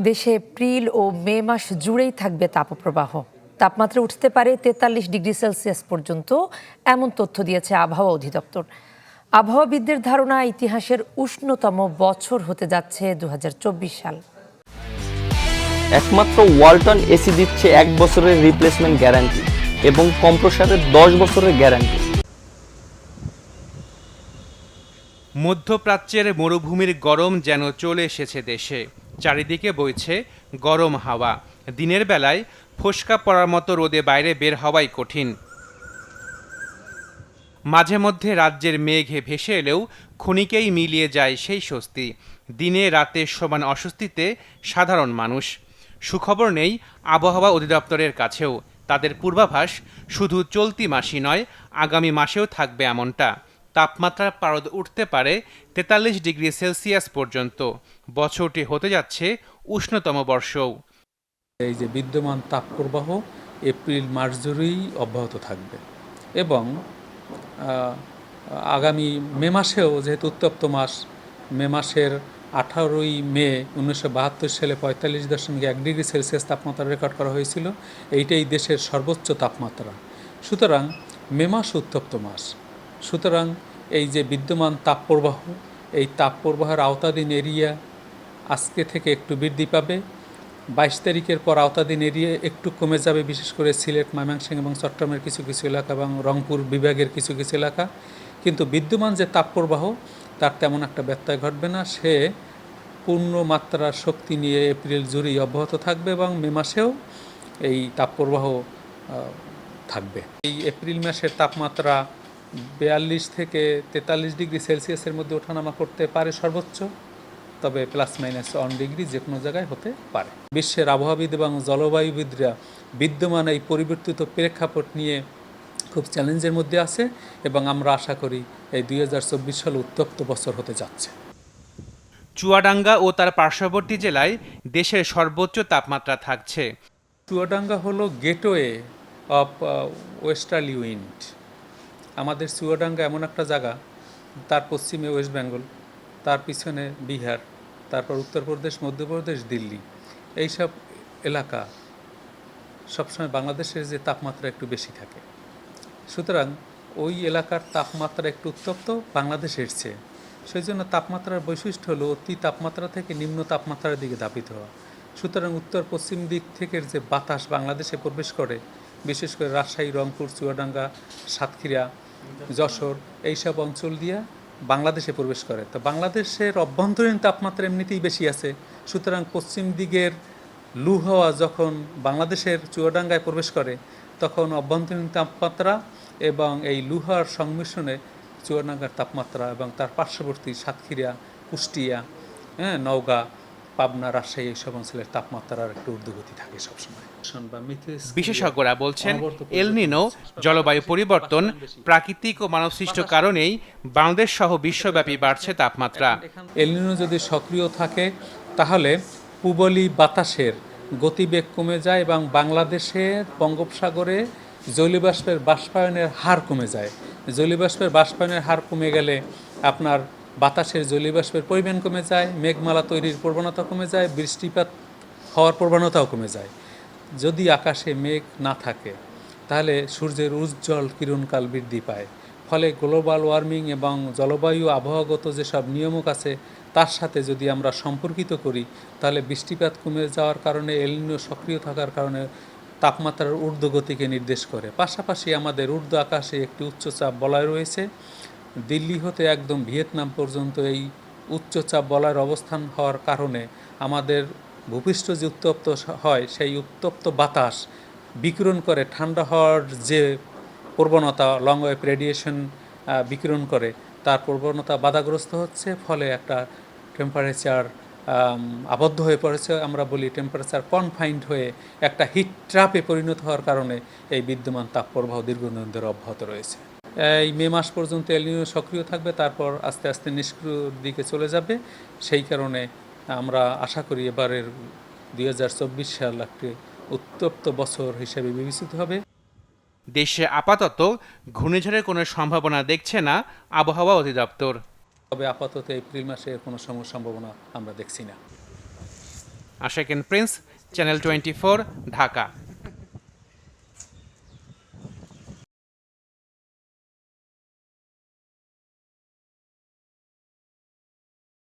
দেশে এপ্রিল ও মে মাস জুড়েই থাকবে তাপপ্রবাহ। তাপমাত্রা উঠতে পারে 43 ডিগ্রি সেলসিয়াস পর্যন্ত, এমন তথ্য দিয়েছে আবহাওয়া অধিদপ্তর। আবহাওয়াবিদদের ধারণা, ইতিহাসের উষ্ণতম বছর হতে যাচ্ছে 2024 সাল। একমাত্র ওয়ালটন এসি দিচ্ছে 1 বছরের রিপ্লেসমেন্ট গ্যারান্টি এবং কম্প্রেসরের 10 বছরের গ্যারান্টি। মধ্যপ্রাচ্যের মরুভূমির গরম যেন চলে এসেছে দেশে। চারিদিকে বইছে গরম হাওয়া। দিনের বেলায় ফোস্কা পড়ার মতো রোদে বাইরে বের হওয়াই কঠিন। মাঝে মধ্যে রাজ্যের মেঘে ভেসে এলেও ক্ষণিকেই মিলিয়ে যায় সেই স্বস্তি। দিনে রাতে সমান অস্বস্তিতে সাধারণ মানুষ। সুখবর নেই আবহাওয়া অধিদপ্তরের কাছেও। তাদের পূর্বাভাস শুধু চলতি মাসই নয়, আগামী মাসেও থাকবে এমনটা। তাপমাত্রার পারদ উঠতে পারে 43 ডিগ্রি সেলসিয়াস পর্যন্ত। বছরটি হতে যাচ্ছে উষ্ণতম বর্ষও। এই যে বিদ্যমান তাপপ্রবাহ এপ্রিল মাস জুড়েই অব্যাহত থাকবে এবং আগামী মে মাসেও, যেহেতু উত্তপ্ত মাস, মে মাসের 18ই মে 1972 সালে 45.1 ডিগ্রি সেলসিয়াস তাপমাত্রা রেকর্ড করা হয়েছিল। এইটাই দেশের সর্বোচ্চ তাপমাত্রা। সুতরাং মে মাস উত্তপ্ত মাস। সুতরাং এই যে বিদ্যমান তাপপ্রবাহ, এই তাপপ্রবাহের আওতাধীন এরিয়া আজকে থেকে একটু বৃদ্ধি পাবে। 22 তারিখের পর আওতাধীন এরিয়া একটু কমে যাবে, বিশেষ করে সিলেট, ময়মনসিংহ এবং চট্টগ্রামের কিছু কিছু এলাকা এবং রংপুর বিভাগের কিছু কিছু এলাকা। কিন্তু বিদ্যমান যে তাপপ্রবাহ, তার তেমন একটা ব্যত্যয় ঘটবে না। সে পূর্ণ মাত্রার শক্তি নিয়ে এপ্রিল জুড়েই অব্যাহত থাকবে এবং মে মাসেও এই তাপপ্রবাহ থাকবে। এই এপ্রিল মাসের তাপমাত্রা 42 থেকে 43 ডিগ্রি সেলসিয়াসের মধ্যে ওঠানামা করতে পারে সর্বোচ্চ, তবে +- 1 ডিগ্রি যে কোনো জায়গায় হতে পারে। বিশ্বের আবহাওয়াবিদ এবং জলবায়ুবিদরা বিদ্যমান এই পরিবর্তিত প্রেক্ষাপট নিয়ে খুব চ্যালেঞ্জের মধ্যে আছে এবং আমরা আশা করি এই 2024 সাল উত্তপ্ত বছর হতে যাচ্ছে। চুয়াডাঙ্গা ও তার পার্শ্ববর্তী জেলায় দেশের সর্বোচ্চ তাপমাত্রা থাকছে। চুয়াডাঙ্গা হলো গেটওয়ে অফ ওয়েস্টার্লি উইন্ড। আমাদের চুয়াডাঙ্গা এমন একটা জায়গা, তার পশ্চিমে ওয়েস্ট বেঙ্গল, তার পিছনে বিহার, তারপর উত্তরপ্রদেশ, মধ্যপ্রদেশ, দিল্লি। এইসব এলাকা সবসময় বাংলাদেশের যে তাপমাত্রা একটু বেশি থাকে। সুতরাং ওই এলাকার তাপমাত্রা একটু উত্তপ্ত বাংলাদেশের চেয়ে। সেই জন্য তাপমাত্রার বৈশিষ্ট্য হলো অতি তাপমাত্রা থেকে নিম্ন তাপমাত্রার দিকে ধাবিত হওয়া। সুতরাং উত্তর পশ্চিম দিক থেকে যে বাতাস বাংলাদেশে প্রবেশ করে, বিশেষ করে রাজশাহী, রংপুর, চুয়াডাঙ্গা, সাতক্ষীরা, যশোর, এইসব অঞ্চল দিয়ে বাংলাদেশে প্রবেশ করে। তো বাংলাদেশের অভ্যন্তরীণ তাপমাত্রা এমনিতেই বেশি আছে। সুতরাং পশ্চিম দিকের লু হাওয়া যখন বাংলাদেশের চুয়াডাঙ্গায় প্রবেশ করে, তখন অভ্যন্তরীণ তাপমাত্রা এবং এই লু হাওয়ার সংমিশ্রণে চুয়াডাঙ্গার তাপমাত্রা এবং তার পার্শ্ববর্তী সাতক্ষীরা, কুষ্টিয়া, নওগাঁ, পাবনা, রাজশাহী, এইসব অঞ্চলের তাপমাত্রার একটু ঊর্ধ্বগতি থাকে সবসময়। বিশেষজ্ঞরা বলছেন, এল নিনো, জলবায়ু পরিবর্তন, প্রাকৃতিক ও মানবসৃষ্ট কারণেই বাংলাদেশ সহ বিশ্বব্যাপী বাড়ছে তাপমাত্রা। এল নিনো যদি সক্রিয় থাকে, তাহলে পূবলি বাতাসের গতিবেগ কমে যায় এবং বাংলাদেশের বঙ্গোপসাগরে জলীয়বাষ্পের বাষ্পায়নের হার কমে যায়। জলীয়বাষ্পের বাষ্পায়নের হার কমে গেলে আপনার বাতাসের জলীয়বাষ্পের পরিমাণ কমে যায়, মেঘমালা তৈরির প্রবণতা কমে যায়, বৃষ্টিপাত হওয়ার প্রবণতাও কমে যায়। যদি আকাশে মেঘ না থাকে, তাহলে সূর্যের উজ্জ্বল কিরণকাল বৃদ্ধি পায়। ফলে গ্লোবাল ওয়ার্মিং এবং জলবায়ু আবহাওয়াগত যেসব নিয়ামক আছে, তার সাথে যদি আমরা সম্পর্কিত করি, তাহলে বৃষ্টিপাত কমে যাওয়ার কারণে, এল নিনো সক্রিয় থাকার কারণে তাপমাত্রার ঊর্ধ্বগতিকে নির্দেশ করে। পাশাপাশি আমাদের ঊর্ধ্ব আকাশে একটি উচ্চচাপ বলয় রয়েছে। দিল্লি হতে একদম ভিয়েতনাম পর্যন্ত এই উচ্চচাপ বলয়ের অবস্থান হওয়ার কারণে আমাদের ভূপৃষ্ঠ যে উত্তপ্ত হয়, সেই উত্তপ্ত বাতাস বিকিরণ করে ঠান্ডা হওয়ার যে প্রবণতা, লং ওয়েভ রেডিয়েশন বিকিরণ করে, তার প্রবণতা বাধাগ্রস্ত হচ্ছে। ফলে একটা টেম্পারেচার আবদ্ধ হয়ে পড়েছে। আমরা বলি টেম্পারেচার কনফাইন্ড হয়ে একটা হিট ট্র্যাপে পরিণত হওয়ার কারণে এই বিদ্যমান তাপপ্রবাহ দীর্ঘদিন ধরে অব্যাহত রয়েছে। এই মে মাস পর্যন্ত এল নিনো সক্রিয় থাকবে, তারপর আস্তে আস্তে নিষ্ক্রিয়র দিকে চলে যাবে। সেই কারণে আমরা আশা করি এবারের 2024 সাল একটি উত্তপ্ত বছর হিসেবে বিবেচিত হবে। দেশে আপাতত ঘূর্ণিঝড়ের কোনো সম্ভাবনা দেখছে না আবহাওয়া অধিদপ্তর। তবে আপাতত এপ্রিল মাসে কোনো সম্ভাবনা আমরা দেখছি না। আশাকেন প্রিন্স, চ্যানেল 24, ঢাকা।